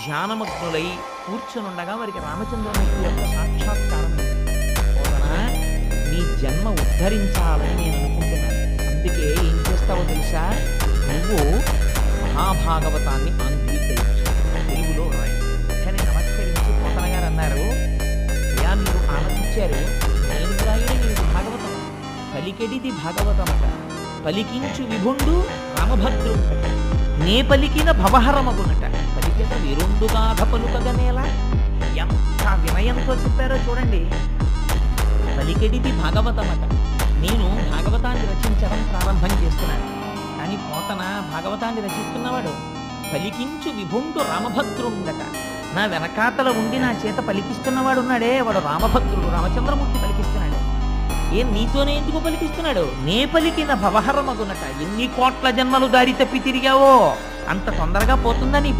ధ్యానమగ్నులై కూర్చొనుండగా వారికి రామచంద్రమూర్తి యొక్క సాక్షాత్కారం పోతనా నీ జన్మ ఉద్ధరించాలని నేను అనుకుంటున్నాను. అందుకే ఏం చేస్తావో తెలుసా, నువ్వు మహాభాగవతాన్ని అంగీకరించు, తెలుగులో రాయి. కానీ నమస్కరించి పోతన గారు అన్నారు, అయ్యా మీరు ఆనందించారు, నేను రాయడం ఇది భాగవతం, పలికెడిది భాగవతమట, పలికించు విభుండు రామభద్రుండట, నే పలికిన భవహరమగునట, పలికిన విరుండుగాథ పలుకగనేలా. ఎంత వినయంతో చెప్పారో చూడండి. పలికెడిది భాగవతమట, నేను భాగవతాన్ని రచించడం ప్రారంభం చేస్తున్నాను. కానీ పోతన భాగవతాన్ని రచిస్తున్నవాడు పలికించు విభుండు రామభద్రుండట, నా వెనకాతల ఉండి నా చేత పలికిస్తున్నవాడు ఉన్నాడే, వాడు రామభద్రుడు, రామచంద్రమూర్తి పలికిస్తున్నాడు. ఏం నీతోనే ఎందుకు పలికిస్తున్నాడు? నే పలికిన భవహరమగునట, ఎన్ని కోట్ల జన్మలు దారి తప్పి తిరిగావో అంత తొందరగా పోతుందని